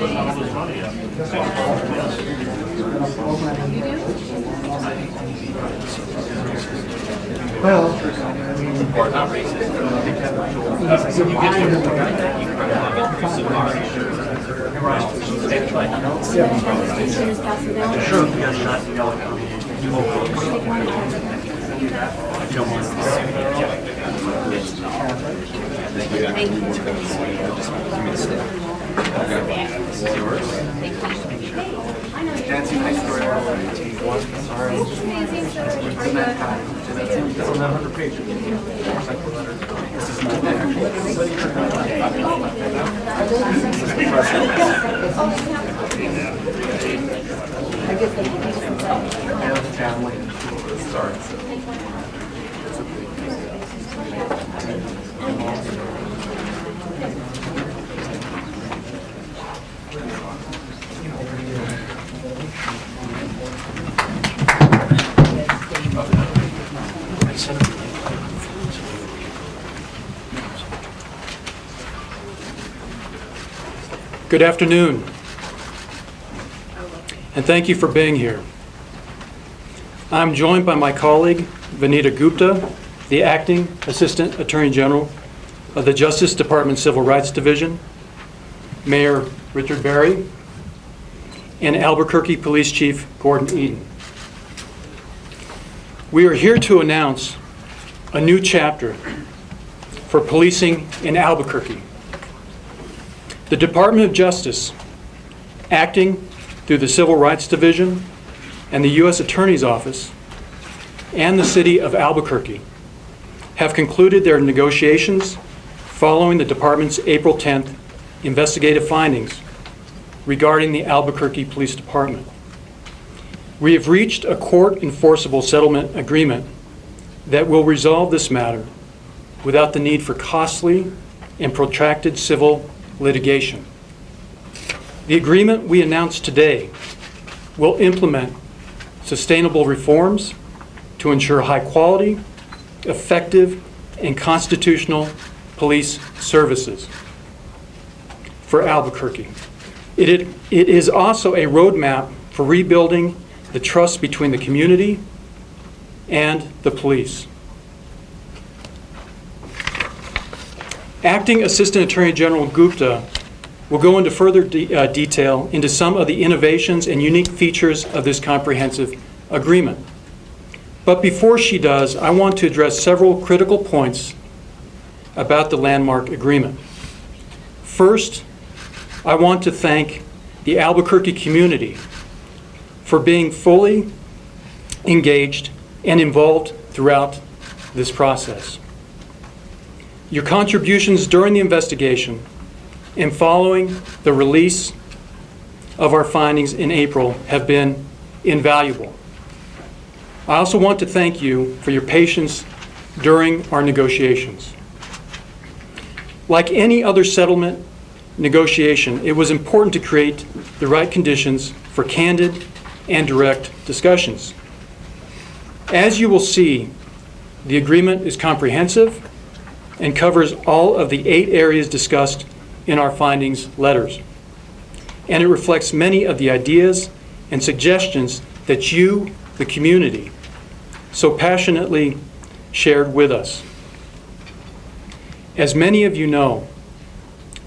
Well, Or not racist. Sure, yeah, not Nancy, nice story. Sorry. It's on that 100 page. This is not the family. Sorry. Good afternoon, and thank you for being here. I'm joined by my colleague, Vanita Gupta, the Acting Assistant Attorney General of the Justice Department Civil Rights Division, Mayor Richard Berry, and Albuquerque Police Chief Gordon Eden. We are here to announce a new chapter for policing in Albuquerque. The Department of Justice, acting through the Civil Rights Division and the U.S. Attorney's Office and the City of Albuquerque, have concluded their negotiations following the Department's April 10th investigative findings regarding the Albuquerque Police Department. We have reached a court-enforceable settlement agreement that will resolve this matter without the need for costly and protracted civil litigation. The agreement we announced today will implement sustainable reforms to ensure high quality, effective, and constitutional police services for Albuquerque. It is also a roadmap for rebuilding the trust between the community and the police. Acting Assistant Attorney General Gupta will go into further detail into some of the innovations and unique features of this comprehensive agreement. But before she does, I want to address several critical points about the landmark agreement. First, I want to thank the Albuquerque community for being fully engaged and involved throughout this process. Your contributions during the investigation and following the release of our findings in April have been invaluable. I also want to thank you for your patience during our negotiations. Like any other settlement negotiation, it was important to create the right conditions for candid and direct discussions. As you will see, the agreement is comprehensive and covers all of the 8 areas discussed in our findings letters. And it reflects many of the ideas and suggestions that you, the community, so passionately shared with us. As many of you know,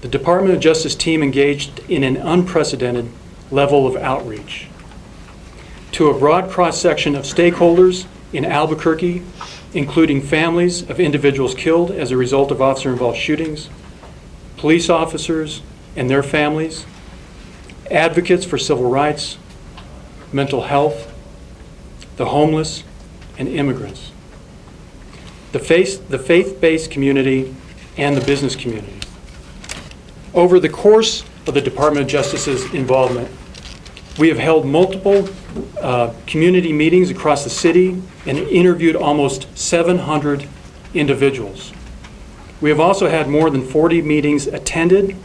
the Department of Justice team engaged in an unprecedented level of outreach to a broad cross-section of stakeholders in Albuquerque, including families of individuals killed as a result of officer-involved shootings, police officers and their families, advocates for civil rights, mental health, the homeless, and immigrants, the faith-based community, and the business community. Over the course of the Department of Justice's involvement, we have held multiple community meetings across the city and interviewed almost 700 individuals. We have also had more than 40 meetings attended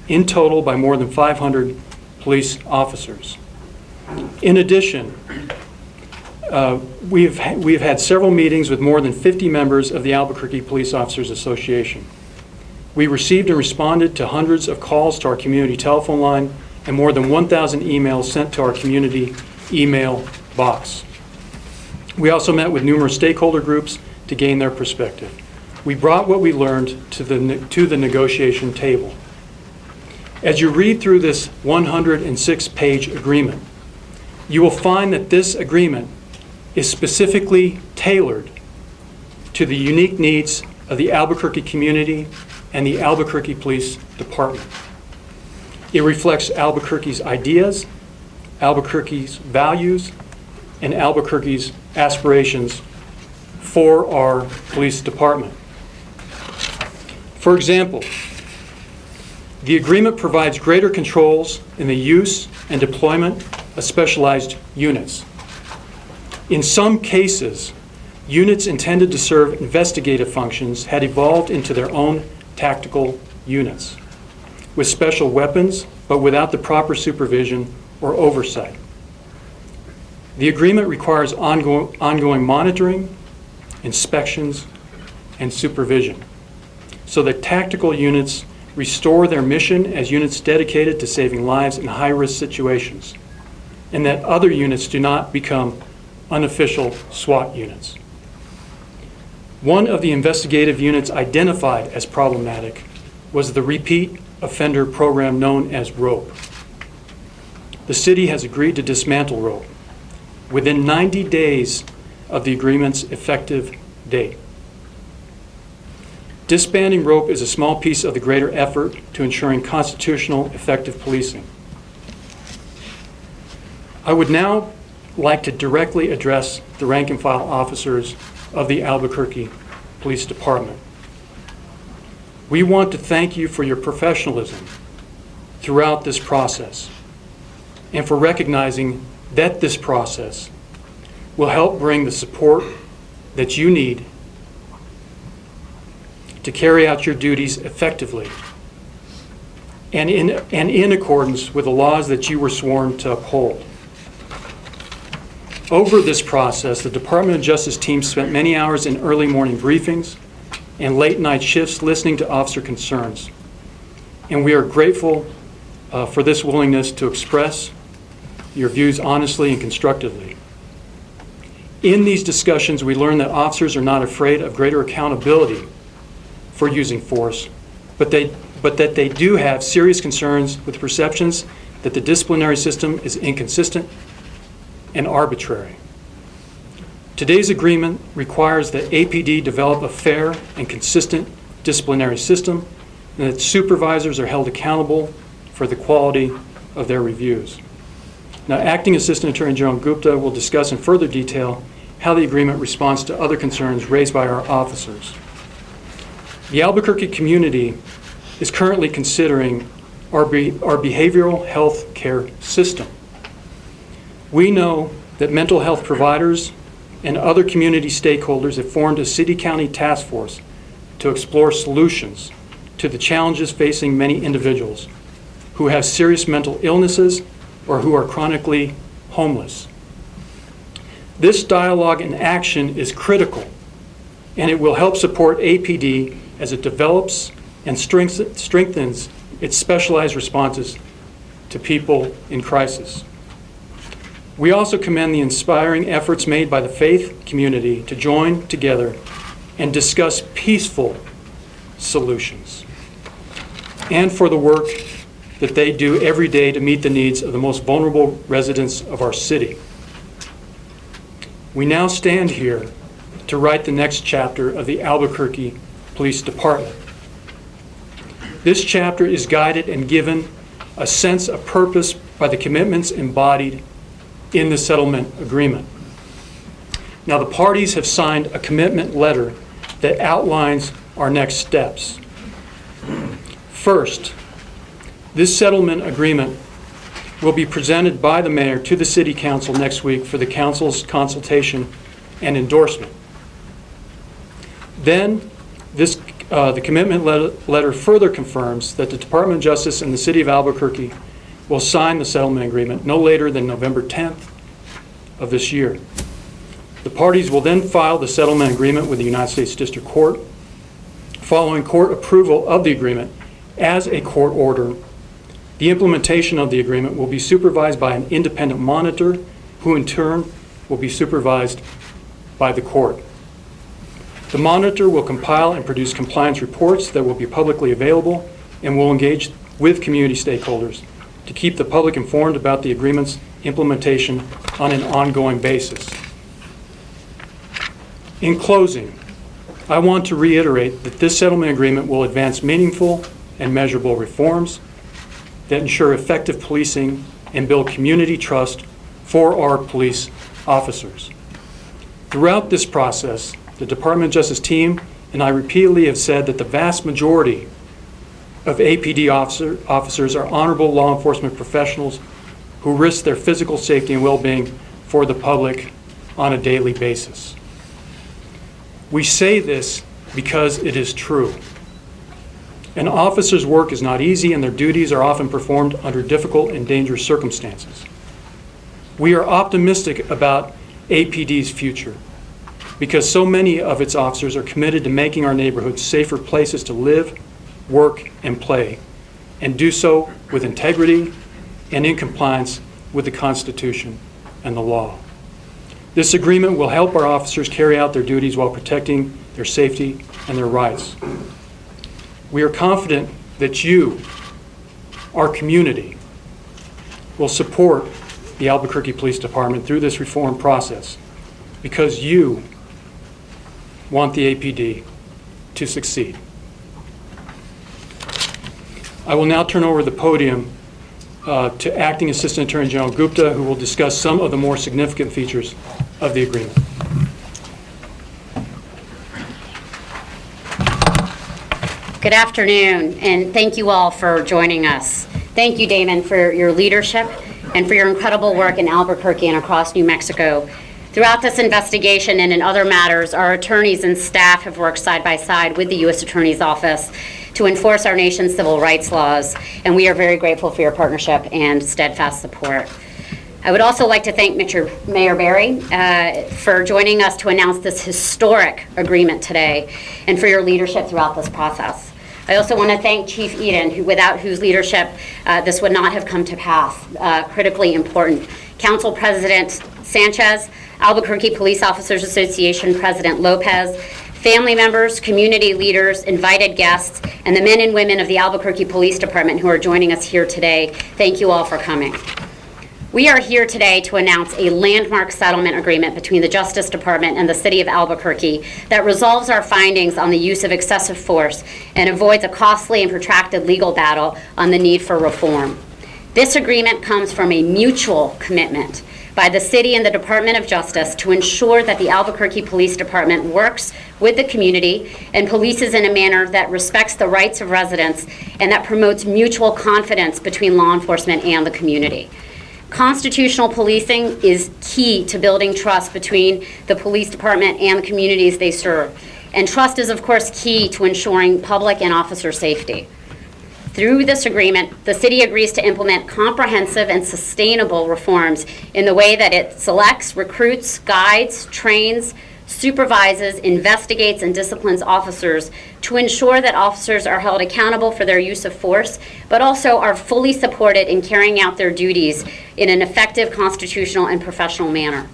in total by more than 500 police officers. In addition, we've had several meetings with more than 50 members of the Albuquerque Police Officers Association. We received and responded to hundreds of calls to our community telephone line and more than 1,000 emails sent to our community email box. We also met with numerous stakeholder groups to gain their perspective. We brought what we learned to the negotiation table. As you read through this 106-page agreement, you will find that this agreement is specifically tailored to the unique needs of the Albuquerque community and the Albuquerque Police Department. It reflects Albuquerque's ideas, Albuquerque's values, and Albuquerque's aspirations for our police department. For example, the agreement provides greater controls in the use and deployment of specialized units. In some cases, units intended to serve investigative functions had evolved into their own tactical units with special weapons, but without the proper supervision or oversight. The agreement requires ongoing monitoring, inspections, and supervision so that tactical units restore their mission as units dedicated to saving lives in high-risk situations, and that other units do not become unofficial SWAT units. One of the investigative units identified as problematic was the repeat offender program known as ROPE. The city has agreed to dismantle ROPE within 90 days of the agreement's effective date. Disbanding ROPE is a small piece of the greater effort to ensuring constitutional, effective policing. I would now like to directly address the rank and file officers of the Albuquerque Police Department. We want to thank you for your professionalism throughout this process and for recognizing that this process will help bring the support that you need to carry out your duties effectively and in accordance with the laws that you were sworn to uphold. Over this process, the Department of Justice team spent many hours in early morning briefings and late night shifts listening to officer concerns. And we are grateful for this willingness to express your views honestly and constructively. In these discussions, we learned that officers are not afraid of greater accountability for using force, but that they do have serious concerns with perceptions that the disciplinary system is inconsistent and arbitrary. Today's agreement requires that APD develop a fair and consistent disciplinary system and that supervisors are held accountable for the quality of their reviews. Now, Acting Assistant Attorney General Gupta will discuss in further detail how the agreement responds to other concerns raised by our officers. The Albuquerque community is currently considering our behavioral health care system. We know that mental health providers and other community stakeholders have formed a city-county task force to explore solutions to the challenges facing many individuals who have serious mental illnesses or who are chronically homeless. This dialogue and action is critical, and it will help support APD as it develops and strengthens its specialized responses to people in crisis. We also commend the inspiring efforts made by the faith community to join together and discuss peaceful solutions, and for the work that they do every day to meet the needs of the most vulnerable residents of our city. We now stand here to write the next chapter of the Albuquerque Police Department. This chapter is guided and given a sense of purpose by the commitments embodied in the settlement agreement. Now, the parties have signed a commitment letter that outlines our next steps. First, this settlement agreement will be presented by the mayor to the city council next week for the council's consultation and endorsement. Then, the commitment letter further confirms that the Department of Justice and the City of Albuquerque will sign the settlement agreement no later than November 10th of this year. The parties will then file the settlement agreement with the United States District Court. Following court approval of the agreement as a court order, The implementation of the agreement will be supervised by an independent monitor, who in turn will be supervised by the court. The monitor will compile and produce compliance reports that will be publicly available and will engage with community stakeholders to keep the public informed about the agreement's implementation on an ongoing basis. In closing, I want to reiterate that this settlement agreement will advance meaningful and measurable reforms that ensure effective policing and build community trust for our police officers. Throughout this process, the Department of Justice team and I repeatedly have said that the vast majority of APD officers are honorable law enforcement professionals who risk their physical safety and well-being for the public on a daily basis. We say this because it is true. An officer's work is not easy, and their duties are often performed under difficult and dangerous circumstances. We are optimistic about APD's future because so many of its officers are committed to making our neighborhoods safer places to live, work, and play, and do so with integrity and in compliance with the Constitution and the law. This agreement will help our officers carry out their duties while protecting their safety and their rights. We are confident that you, our community, will support the Albuquerque Police Department through this reform process because you want the APD to succeed. I will now turn over the podium to Acting Assistant Attorney General Gupta, who will discuss some of the more significant features of the agreement. Good afternoon, and thank you all for joining us. Thank you, Damon, for your leadership and for your incredible work in Albuquerque and across New Mexico. Throughout this investigation and in other matters, our attorneys and staff have worked side by side with the U.S. Attorney's Office to enforce our nation's civil rights laws, and we are very grateful for your partnership and steadfast support. I would also like to thank Mayor Berry for joining us to announce this historic agreement today and for your leadership throughout this process. I also want to thank Chief Eden, without whose leadership this would not have come to pass, critically important. Council President Sanchez, Albuquerque Police Officers Association President Lopez, family members, community leaders, invited guests, and the men and women of the Albuquerque Police Department who are joining us here today. Thank you all for coming. We are here today to announce a landmark settlement agreement between the Justice Department and the City of Albuquerque that resolves our findings on the use of excessive force and avoids a costly and protracted legal battle on the need for reform. This agreement comes from a mutual commitment by the City and the Department of Justice to ensure that the Albuquerque Police Department works with the community and polices in a manner that respects the rights of residents and that promotes mutual confidence between law enforcement and the community. Constitutional policing is key to building trust between the police department and the communities they serve. And trust is, of course, key to ensuring public and officer safety. Through this agreement, the city agrees to implement comprehensive and sustainable reforms in the way that it selects, recruits, guides, trains, supervises, investigates, and disciplines officers to ensure that officers are held accountable for their use of force, but also are fully supported in carrying out their duties in an effective, constitutional, and professional manner.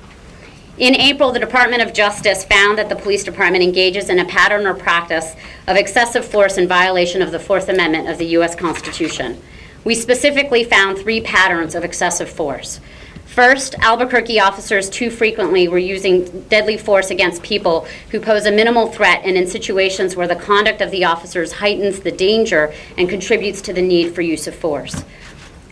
In April, the Department of Justice found that the police department engages in a pattern or practice of excessive force in violation of the Fourth Amendment of the U.S. Constitution. We specifically found 3 patterns of excessive force. First, Albuquerque officers too frequently were using deadly force against people who pose a minimal threat and in situations where the conduct of the officers heightens the danger and contributes to the need for use of force.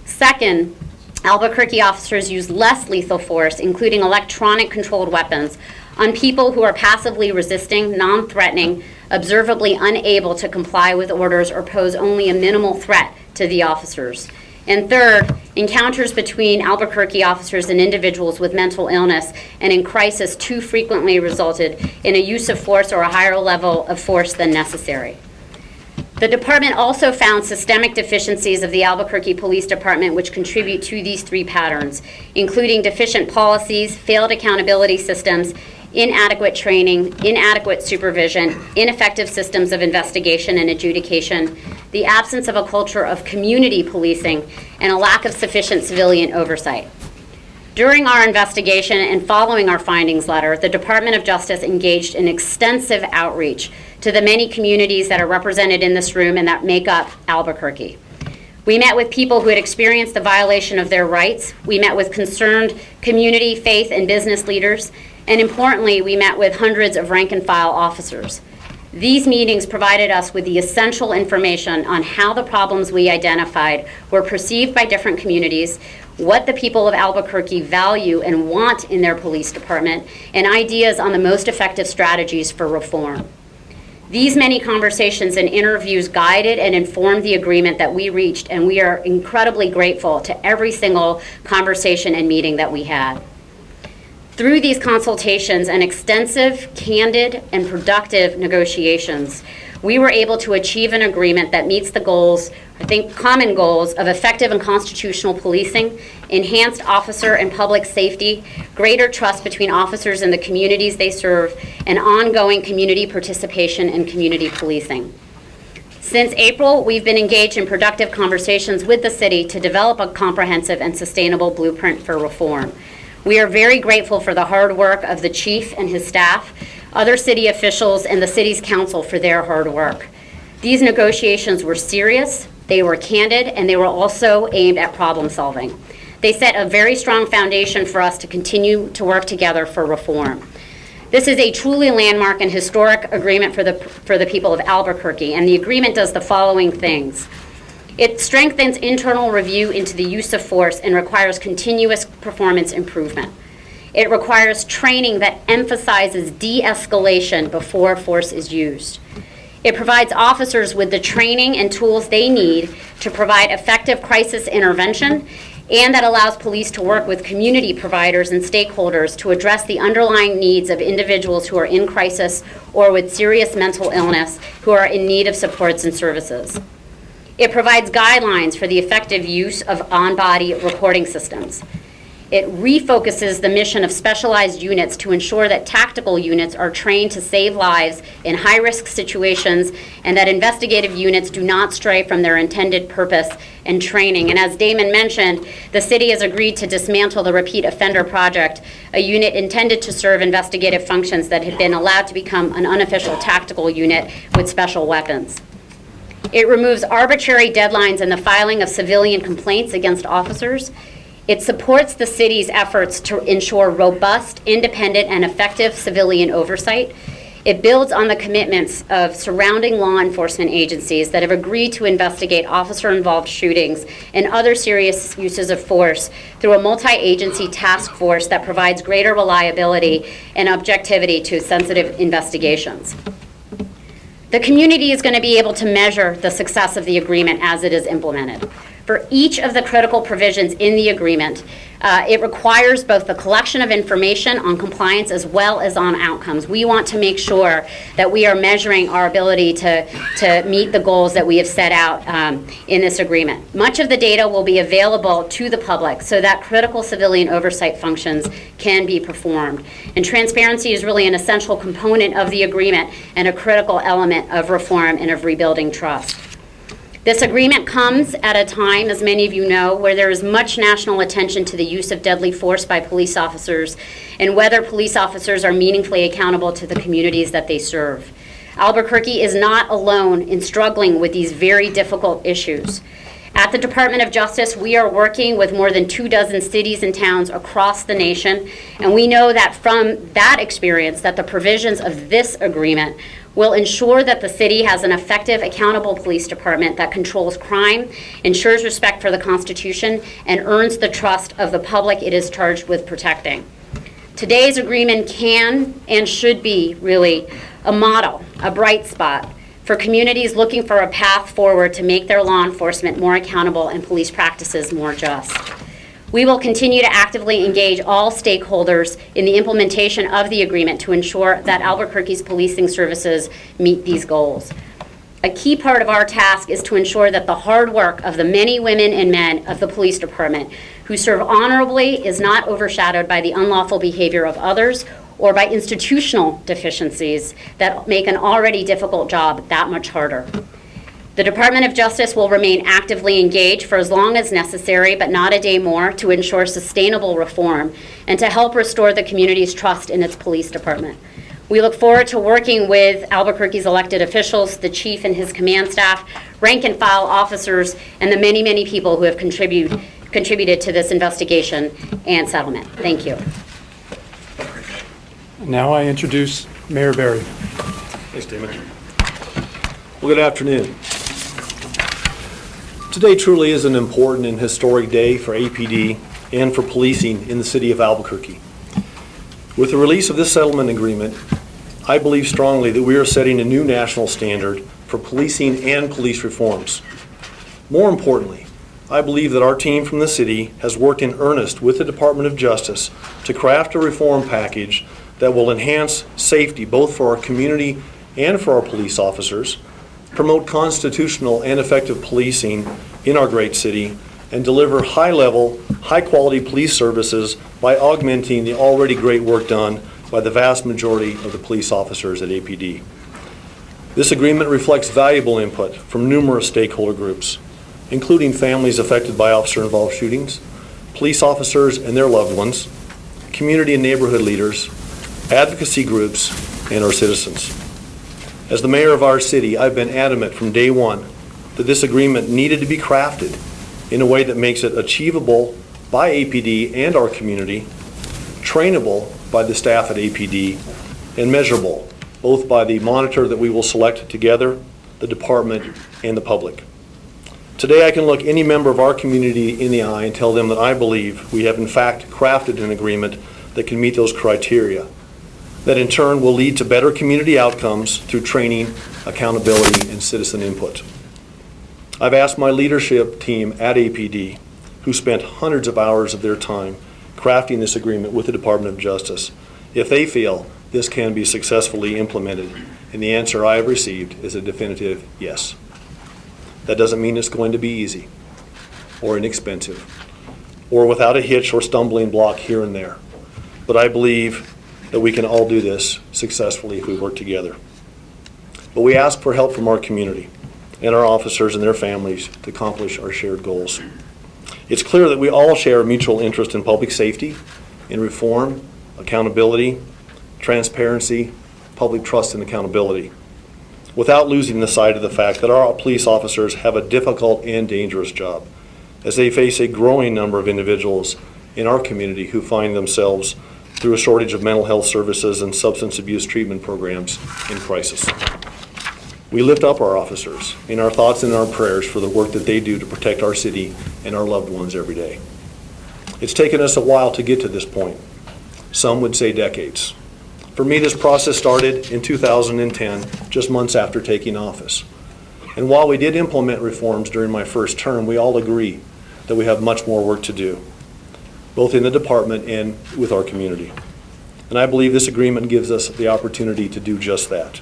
Second, Albuquerque officers use less lethal force, including electronic controlled weapons, on people who are passively resisting, non-threatening, observably unable to comply with orders or pose only a minimal threat to the officers. And third, encounters between Albuquerque officers and individuals with mental illness and in crisis too frequently resulted in a use of force or a higher level of force than necessary. The department also found systemic deficiencies of the Albuquerque Police Department which contribute to these 3 patterns, including deficient policies, failed accountability systems, inadequate training, inadequate supervision, ineffective systems of investigation and adjudication, the absence of a culture of community policing, and a lack of sufficient civilian oversight. During our investigation and following our findings letter, the Department of Justice engaged in extensive outreach to the many communities that are represented in this room and that make up Albuquerque. We met with people who had experienced the violation of their rights. We met with concerned community, faith, and business leaders. And importantly, we met with hundreds of rank and file officers. These meetings provided us with the essential information on how the problems we identified were perceived by different communities, what the people of Albuquerque value and want in their police department, and ideas on the most effective strategies for reform. These many conversations and interviews guided and informed the agreement that we reached, and we are incredibly grateful to every single conversation and meeting that we had. Through these consultations and extensive, candid, and productive negotiations, we were able to achieve an agreement that meets the goals, I think common goals, of effective and constitutional policing, enhanced officer and public safety, greater trust between officers and the communities they serve, and ongoing community participation and community policing. Since April, we've been engaged in productive conversations with the city to develop a comprehensive and sustainable blueprint for reform. We are very grateful for the hard work of the chief and his staff, other city officials, and the city's council for their hard work. These negotiations were serious, they were candid, and they were also aimed at problem solving. They set a very strong foundation for us to continue to work together for reform. This is a truly landmark and historic agreement for the people of Albuquerque, and the agreement does the following things. It strengthens internal review into the use of force and requires continuous performance improvement. It requires training that emphasizes de-escalation before force is used. It provides officers with the training and tools they need to provide effective crisis intervention, and that allows police to work with community providers and stakeholders to address the underlying needs of individuals who are in crisis or with serious mental illness who are in need of supports and services. It provides guidelines for the effective use of on-body recording systems. It refocuses the mission of specialized units to ensure that tactical units are trained to save lives in high-risk situations and that investigative units do not stray from their intended purpose and training. And as Damon mentioned, the city has agreed to dismantle the Repeat Offender Project, a unit intended to serve investigative functions that had been allowed to become an unofficial tactical unit with special weapons. It removes arbitrary deadlines in the filing of civilian complaints against officers. It supports the city's efforts to ensure robust, independent, and effective civilian oversight. It builds on the commitments of surrounding law enforcement agencies that have agreed to investigate officer-involved shootings and other serious uses of force through a multi-agency task force that provides greater reliability and objectivity to sensitive investigations. The community is going to be able to measure the success of the agreement as it is implemented. For each of the critical provisions in the agreement, it requires both the collection of information on compliance as well as on outcomes. We want to make sure that we are measuring our ability to meet the goals that we have set out in this agreement. Much of the data will be available to the public so that critical civilian oversight functions can be performed. And transparency is really an essential component of the agreement and a critical element of reform and of rebuilding trust. This agreement comes at a time, as many of you know, where there is much national attention to the use of deadly force by police officers and whether police officers are meaningfully accountable to the communities that they serve. Albuquerque is not alone in struggling with these very difficult issues. At the Department of Justice, we are working with more than 24 cities and towns across the nation, and we know that from that experience that the provisions of this agreement will ensure that the city has an effective, accountable police department that controls crime, ensures respect for the Constitution, and earns the trust of the public it is charged with protecting. Today's agreement can and should be really a model, a bright spot for communities looking for a path forward to make their law enforcement more accountable and police practices more just. We will continue to actively engage all stakeholders in the implementation of the agreement to ensure that Albuquerque's policing services meet these goals. A key part of our task is to ensure that the hard work of the many women and men of the police department who serve honorably is not overshadowed by the unlawful behavior of others or by institutional deficiencies that make an already difficult job that much harder. The Department of Justice will remain actively engaged for as long as necessary, but not a day more, to ensure sustainable reform and to help restore the community's trust in its police department. We look forward to working with Albuquerque's elected officials, the chief and his command staff, rank and file officers, and the many, many people who have contributed to this investigation and settlement. Thank you. Now I introduce Mayor Berry. Thanks, Damon. Well, good afternoon. Today truly is an important and historic day for APD and for policing in the city of Albuquerque. With the release of this settlement agreement, I believe strongly that we are setting a new national standard for policing and police reforms. More importantly, I believe that our team from the city has worked in earnest with the Department of Justice to craft a reform package that will enhance safety both for our community and for our police officers, promote constitutional and effective policing in our great city, and deliver high-level, high-quality police services by augmenting the already great work done by the vast majority of the police officers at APD. This agreement reflects valuable input from numerous stakeholder groups, including families affected by officer-involved shootings, police officers and their loved ones, community and neighborhood leaders, advocacy groups, and our citizens. As the mayor of our city, I've been adamant from day one that this agreement needed to be crafted in a way that makes it achievable by APD and our community, trainable by the staff at APD, and measurable both by the monitor that we will select together, the department, and the public. Today I can look any member of our community in the eye and tell them that I believe we have in fact crafted an agreement that can meet those criteria, that in turn will lead to better community outcomes through training, accountability, and citizen input. I've asked my leadership team at APD, who spent hundreds of hours of their time crafting this agreement with the Department of Justice, if they feel this can be successfully implemented, and the answer I have received is a definitive yes. That doesn't mean it's going to be easy or inexpensive or without a hitch or stumbling block here and there, but I believe that we can all do this successfully if we work together. But we ask for help from our community and our officers and their families to accomplish our shared goals. It's clear that we all share a mutual interest in public safety, in reform, accountability, transparency, public trust, and accountability, without losing the sight of the fact that our police officers have a difficult and dangerous job as they face a growing number of individuals in our community who find themselves through a shortage of mental health services and substance abuse treatment programs in crisis. We lift up our officers in our thoughts and our prayers for the work that they do to protect our city and our loved ones every day. It's taken us a while to get to this point. Some would say decades. For me, this process started in 2010, just months after taking office. And while we did implement reforms during my first term, we all agree that we have much more work to do, both in the department and with our community. And I believe this agreement gives us the opportunity to do just that.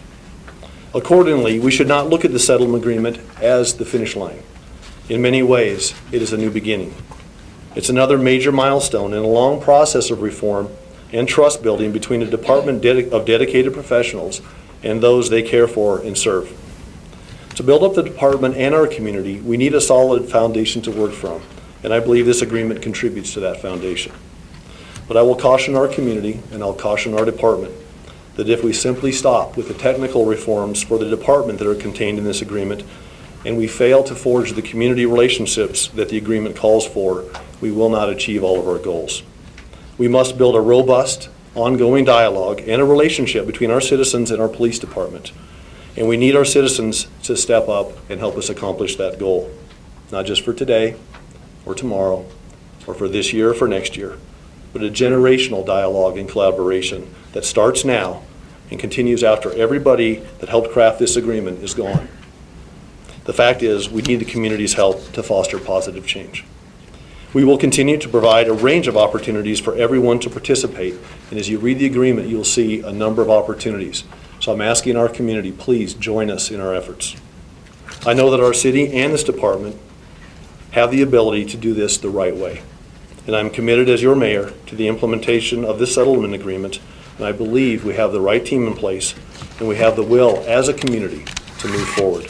Accordingly, we should not look at the settlement agreement as the finish line. In many ways, it is a new beginning. It's another major milestone in a long process of reform and trust building between a department of dedicated professionals and those they care for and serve. To build up the department and our community, we need a solid foundation to work from, and I believe this agreement contributes to that foundation. But I will caution our community, and I'll caution our department, that if we simply stop with the technical reforms for the department that are contained in this agreement, and we fail to forge the community relationships that the agreement calls for, we will not achieve all of our goals. We must build a robust, ongoing dialogue and a relationship between our citizens and our police department. And we need our citizens to step up and help us accomplish that goal, not just for today or tomorrow or for this year or for next year, but a generational dialogue and collaboration that starts now and continues after everybody that helped craft this agreement is gone. The fact is, we need the community's help to foster positive change. We will continue to provide a range of opportunities for everyone to participate, and as you read the agreement, you'll see a number of opportunities. So I'm asking our community, please join us in our efforts. I know that our city and this department have the ability to do this the right way, and I'm committed as your mayor to the implementation of this settlement agreement, and I believe we have the right team in place, and we have the will as a community to move forward.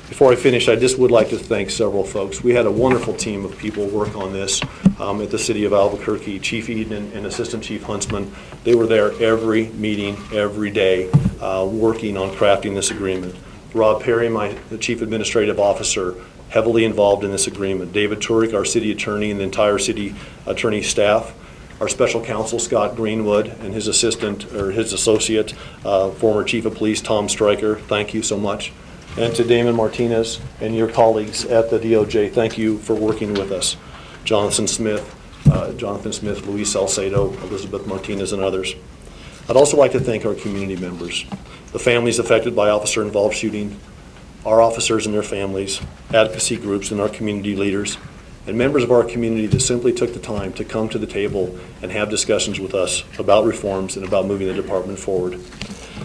Before I finish, I just would like to thank several folks. We had a wonderful team of people work on this at the City of Albuquerque. Chief Eden and Assistant Chief Huntsman, they were there every meeting, every day, working on crafting this agreement. Rob Perry, the Chief Administrative Officer, heavily involved in this agreement. David Turek, our City Attorney, and the entire City Attorney staff. Our Special Counsel, Scott Greenwood, and his assistant, or his associate, former Chief of Police, Tom Stryker, thank you so much. And to Damon Martinez and your colleagues at the DOJ, thank you for working with us. Jonathan Smith, Luis Salcedo, Elizabeth Martinez, and others. I'd also like to thank our community members, the families affected by officer-involved shooting, our officers and their families, advocacy groups and our community leaders, and members of our community that simply took the time to come to the table and have discussions with us about reforms and about moving the department forward.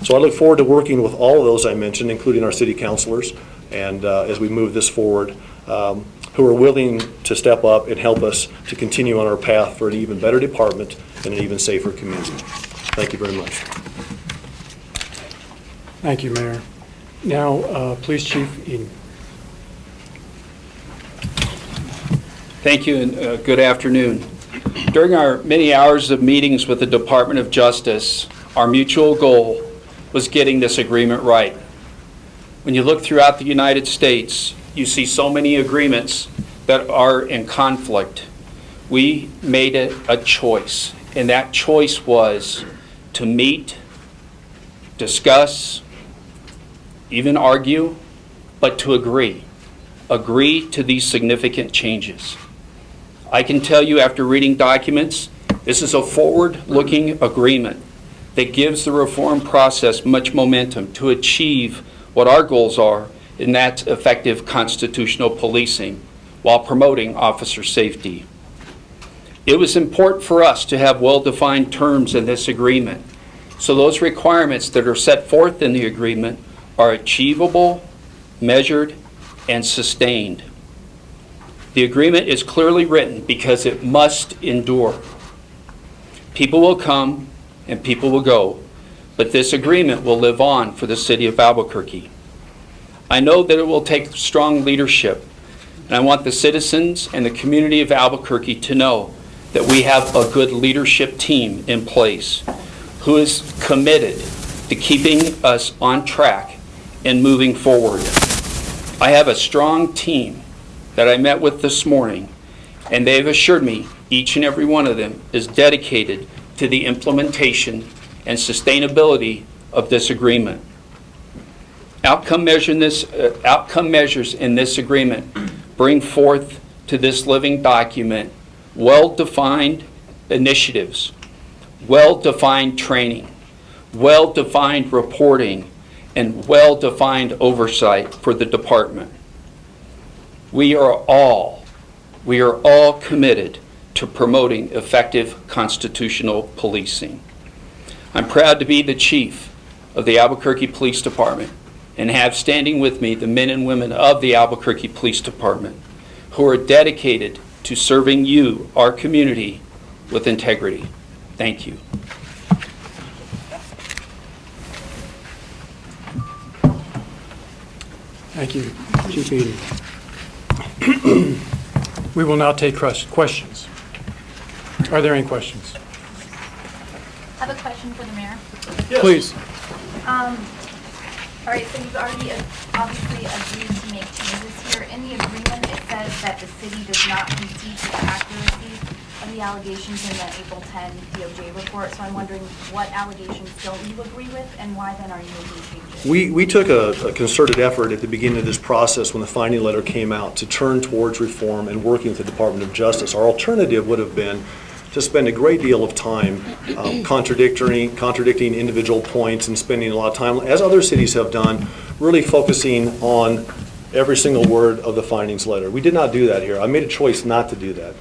So I look forward to working with all of those I mentioned, including our city councilors, and as we move this forward, who are willing to step up and help us to continue on our path for an even better department and an even safer community. Thank you very much. Thank you, Mayor. Now, Police Chief Eden. Thank you, and good afternoon. During our many hours of meetings with the Department of Justice, our mutual goal was getting this agreement right. When you look throughout the United States, you see so many agreements that are in conflict. We made it a choice, and that choice was to meet, discuss, even argue, but to agree to these significant changes. I can tell you after reading documents, this is a forward-looking agreement that gives the reform process much momentum to achieve what our goals are, and that's effective constitutional policing while promoting officer safety. It was important for us to have well-defined terms in this agreement, so those requirements that are set forth in the agreement are achievable, measured, and sustained. The agreement is clearly written because it must endure. People will come and people will go, but this agreement will live on for the City of Albuquerque. I know that it will take strong leadership, and I want the citizens and the community of Albuquerque to know that we have a good leadership team in place who is committed to keeping us on track and moving forward. I have a strong team that I met with this morning, and they've assured me each and every one of them is dedicated to the implementation and sustainability of this agreement. Outcome measures in this agreement bring forth to this living document well-defined initiatives, well-defined training, well-defined reporting, and well-defined oversight for the department. We are all committed to promoting effective constitutional policing. I'm proud to be the chief of the Albuquerque Police Department and have standing with me the men and women of the Albuquerque Police Department who are dedicated to serving you, our community, with integrity. Thank you. Thank you, Chief Eden. We will now take questions. Are there any questions? I have a question for the mayor. Please. All right, so you've already obviously agreed to make changes here. In the agreement, it says that the city does not concede to the accuracy of the allegations in the April 10 DOJ report. So I'm wondering what allegations don't you agree with, and why then are you making changes? We took a concerted effort at the beginning of this process when the finding letter came out to turn towards reform and working with the Department of Justice. Our alternative would have been to spend a great deal of time contradicting individual points and spending a lot of time, as other cities have done, really focusing on every single word of the findings letter. We did not do that here. I made a choice not to do that.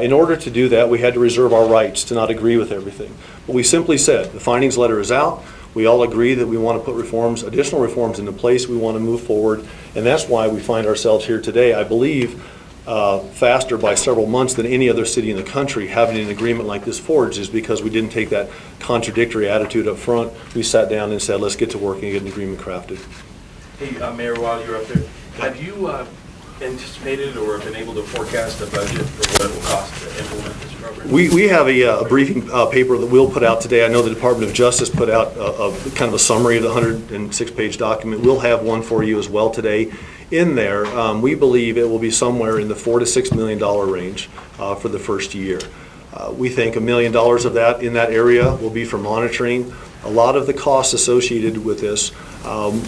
In order to do that, we had to reserve our rights to not agree with everything. But we simply said, the findings letter is out. We all agree that we want to put reforms, additional reforms into place. We want to move forward. And that's why we find ourselves here today, I believe, faster by several months than any other city in the country having an agreement like this forged, is because we didn't take that contradictory attitude up front. We sat down and said, let's get to work and get an agreement crafted. Hey, Mayor, while you're up there, Have you anticipated or been able to forecast a budget for what it will cost to implement this program? We have a briefing paper that we'll put out today. I know the Department of Justice put out a kind of a summary of the 106-page document. We'll have one for you as well today. In there, we believe it will be somewhere in the $4 to $6 million range for the first year. We think $1 million of that in that area will be for monitoring. A lot of the costs associated with this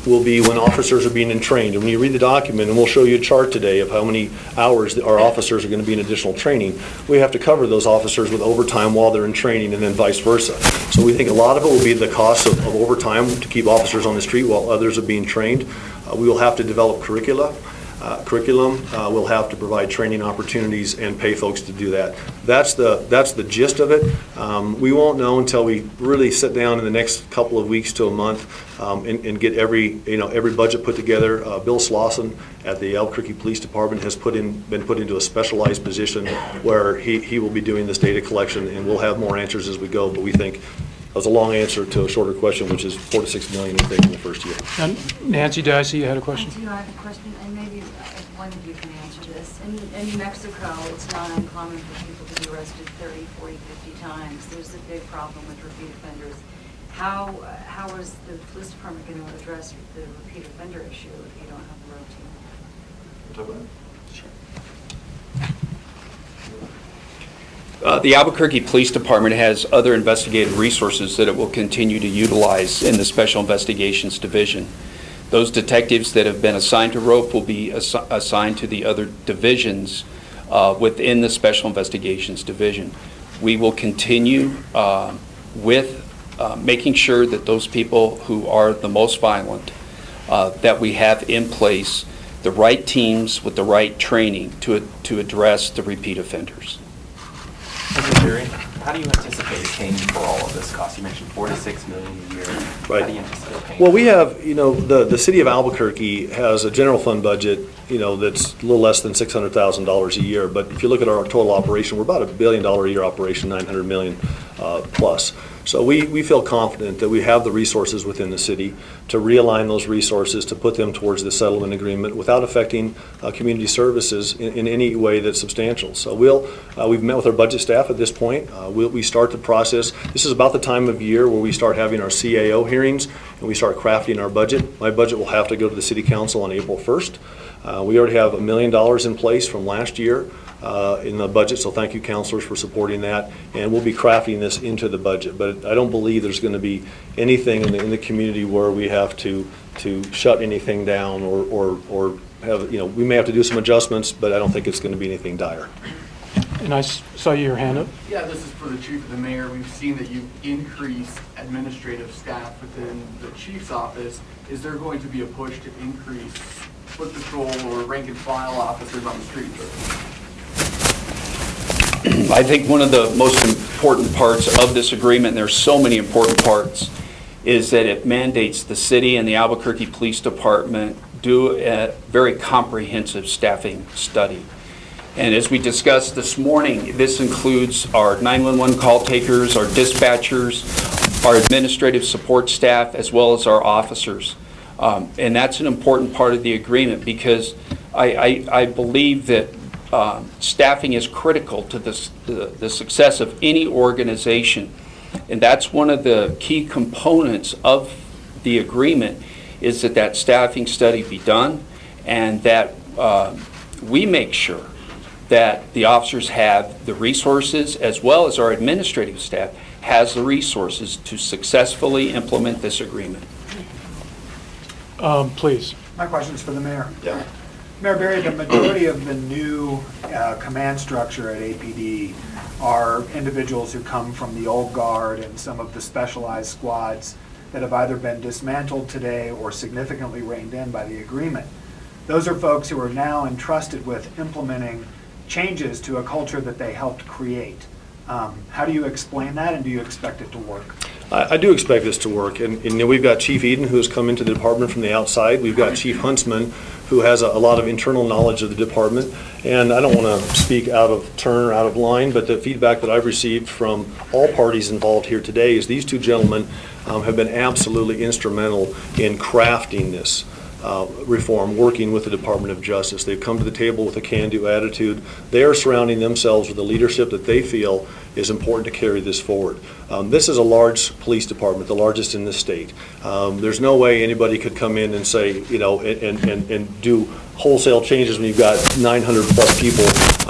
will be when officers are being trained. And when you read the document, and we'll show you a chart today of how many hours our officers are going to be in additional training, we have to cover those officers with overtime while they're in training and then vice versa. So we think a lot of it will be the cost of overtime to keep officers on the street while others are being trained. We will have to develop curriculum. We'll have to provide training opportunities and pay folks to do that. That's the gist of it. We won't know until we really sit down in the next couple of weeks to a month and get every budget put together. Bill Slauson at the Albuquerque Police Department has been put into a specialized position where he will be doing this data collection, and we'll have more answers as we go. But we think that was a long answer to a shorter question, which is $4 to $6 million, we think, in the first year. And Nancy, did I see you had a question? I have a question, and maybe one of you can answer this. In New Mexico, it's not uncommon for people to be arrested 30, 40, 50 times. There's a big problem with repeat offenders. How is the police department going to address the repeat offender issue if you don't have a road team? The Albuquerque Police Department has other investigative resources that it will continue to utilize in the Special Investigations Division. Those detectives that have been assigned to ROPE will be assigned to the other divisions within the Special Investigations Division. We will continue with making sure that those people who are the most violent, that we have in place the right teams with the right training to address the repeat offenders. Mr. Jerry, how do you anticipate paying for all of this cost? You mentioned $4 to $6 million a year. Right. How do you anticipate paying? Well, we have, the city of Albuquerque has a general fund budget, that's a little less than $600,000 a year. But if you look at our total operation, we're about $1 billion a year operation, 900 million plus. So we feel confident that we have the resources within the city to realign those resources, to put them towards the settlement agreement without affecting community services in any way that's substantial. So we've met with our budget staff at this point. We start the process. This is about the time of year where we start having our CAO hearings and we start crafting our budget. My budget will have to go to the city council on April 1st. We already have $1 million in place from last year in the budget, so thank you, councilors, for supporting that. And we'll be crafting this into the budget. But I don't believe there's going to be anything in the community where we have to shut anything down or have, we may have to do some adjustments, but I don't think it's going to be anything dire. And I saw your hand up. Yeah, this is for the chief of the mayor. We've seen that you've increased administrative staff within the chief's office. Is there going to be a push to increase foot patrol or rank and file officers on the streets? I think one of the most important parts of this agreement, and there's so many important parts, is that it mandates the city and the Albuquerque Police Department do a very comprehensive staffing study. And as we discussed this morning, this includes our 911 call takers, our dispatchers, our administrative support staff, as well as our officers. And that's an important part of the agreement because I believe that staffing is critical to the success of any organization. And that's one of the key components of the agreement is that staffing study be done and that we make sure that the officers have the resources as well as our administrative staff has the resources to successfully implement this agreement. Please. My question is for the mayor. Yeah. Mayor Berry, the majority of the new command structure at APD are individuals who come from the old guard and some of the specialized squads that have either been dismantled today or significantly reined in by the agreement. Those are folks who are now entrusted with implementing changes to a culture that they helped create. How do you explain that, and do you expect it to work? I do expect this to work, and we've got Chief Eden, who has come into the department from the outside. We've got Chief Huntsman, who has a lot of internal knowledge of the department. And I don't want to speak out of turn or out of line, but the feedback that I've received from all parties involved here today is these two gentlemen have been absolutely instrumental in crafting this. reform, working with the Department of Justice. They've come to the table with a can-do attitude. They are surrounding themselves with the leadership that they feel is important to carry this forward. This is a large police department, the largest in the state. There's no way anybody could come in and say, you know, and do wholesale changes when you've got 900 plus people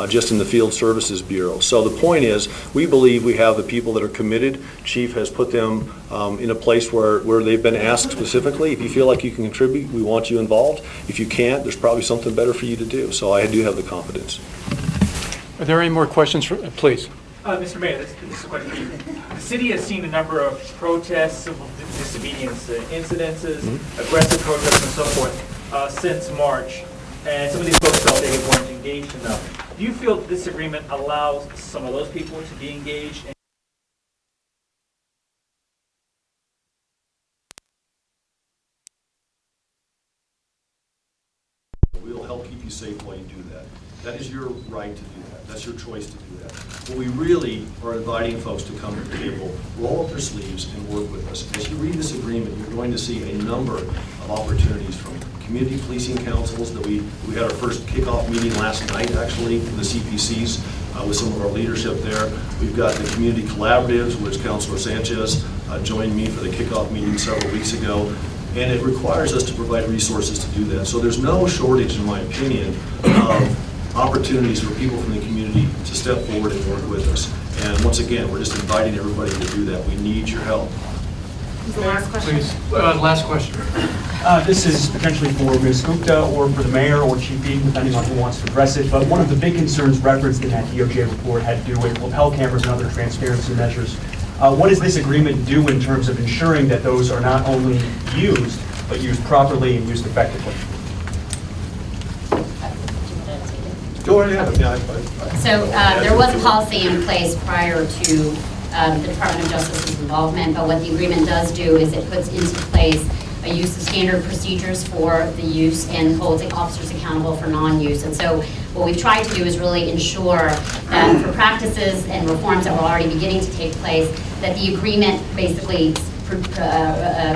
just in the Field Services Bureau. So the point is, we believe we have the people that are committed. Chief has put them in a place where they've been asked specifically, if you feel like you can contribute, we want you involved. If you can't, there's probably something better for you to do. So I do have the confidence. Are there any more questions? Please. Mr. Mayor, this is a question for you. The city has seen a number of protests, civil disobedience incidences, aggressive protests and so forth since March, and some of these folks felt they weren't engaged enough. Do you feel this agreement allows some of those people to be engaged? We'll help keep you safe while you do that. That is your right to do that. That's your choice to do that. But we really are inviting folks to come to the table, roll up their sleeves, and work with us. As you read this agreement, you're going to see a number of opportunities from community policing councils that we had our first kickoff meeting last night, actually, for the CPCs with some of our leadership there. We've got the community collaboratives, which Councilor Sanchez joined me for the kickoff meeting several weeks ago. And it requires us to provide resources to do that. So there's no shortage, in my opinion, of opportunities for people from the community to step forward and work with us. And once again, we're just inviting everybody to do that. We need your help. The last question. Please, last question. This is potentially for Ms. Gupta or for the mayor or Chief Eaton, depending on who wants to address it. But one of the big concerns referenced in that DOJ report had to do with lapel cameras and other transparency measures. What does this agreement do in terms of ensuring that those are not only used, but used properly and used effectively? Go right ahead. So there was a policy in place prior to the Department of Justice's involvement, but what the agreement does do is it puts into place a use of standard procedures for the use and holds officers accountable for non-use. And so what we've tried to do is really ensure that for practices and reforms that were already beginning to take place, that the agreement basically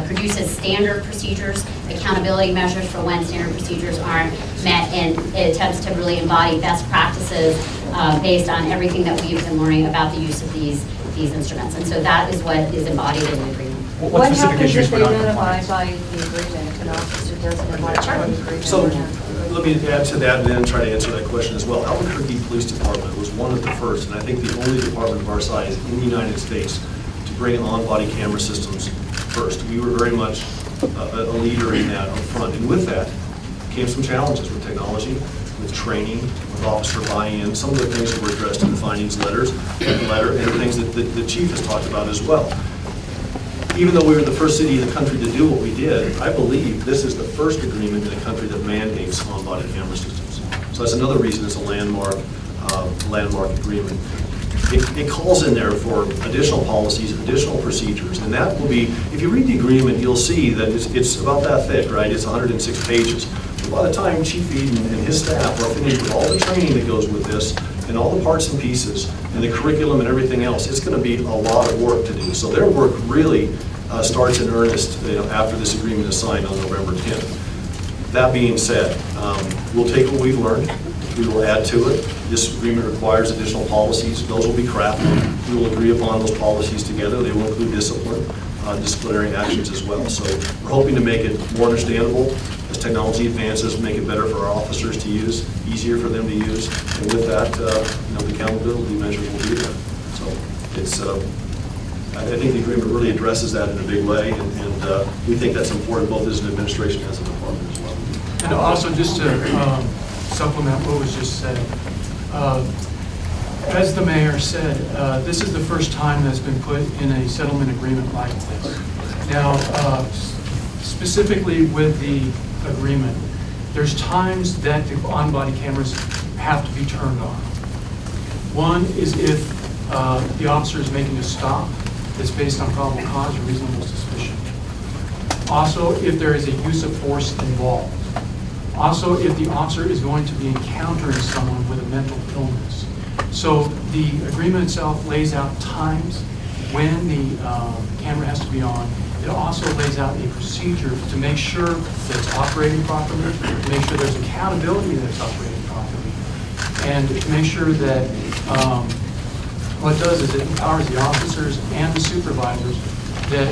produces standard procedures, accountability measures for when standard procedures aren't met, and it attempts to really embody best practices based on everything that we've been learning about the use of these instruments. And so that is what is embodied in the agreement. What happens if they don't abide by the agreement, if an officer doesn't abide by the agreement? So let me add to that and then try to answer that question as well. Albuquerque Police Department was one of the first, and I think the only department of our size in the United States to bring on-body camera systems first. We were very much a leader in that up front. And with that came some challenges with technology, with training, with officer buy-in, some of the things that were addressed in the findings letter, and the things that the chief has talked about as well. Even though we were the first city in the country to do what we did, I believe this is the first agreement in the country that mandates on-body camera systems. So that's another reason it's a landmark agreement. It calls in there for additional policies, additional procedures, and that will be, if you read the agreement, you'll see that it's about that thick, right? It's 106 pages. But by the time Chief Eden and his staff are finished with all the training that goes with this, and all the parts and pieces, and the curriculum and everything else, it's going to be a lot of work to do. So their work really starts in earnest after this agreement is signed on November 10th. That being said, we'll take what we've learned. We will add to it. This agreement requires additional policies. Those will be crafted. We will agree upon those policies together. They will include disciplinary actions as well. So we're hoping to make it more understandable as technology advances, make it better for our officers to use, easier for them to use, and with that, the accountability measures will be there. So it's, I think the agreement really addresses that in a big way, and we think that's important both as an administration and as a department as well. And also, just to supplement what was just said, as the mayor said, this is the first time that's been put in a settlement agreement like this. Now, specifically with the agreement, there's times that the on-body cameras have to be turned on. One is if the officer is making a stop that's based on probable cause or reasonable suspicion. Also, if there is a use of force involved. Also, if the officer is going to be encountering someone with a mental illness. So the agreement itself lays out times when the camera has to be on. it also lays out a procedure to make sure that it's operating properly, to make sure there's accountability that it's operating properly, and to make sure that what it does is it empowers the officers and the supervisors that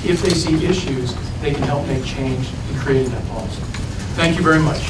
if they see issues, they can help make change in creating that policy. Thank you very much.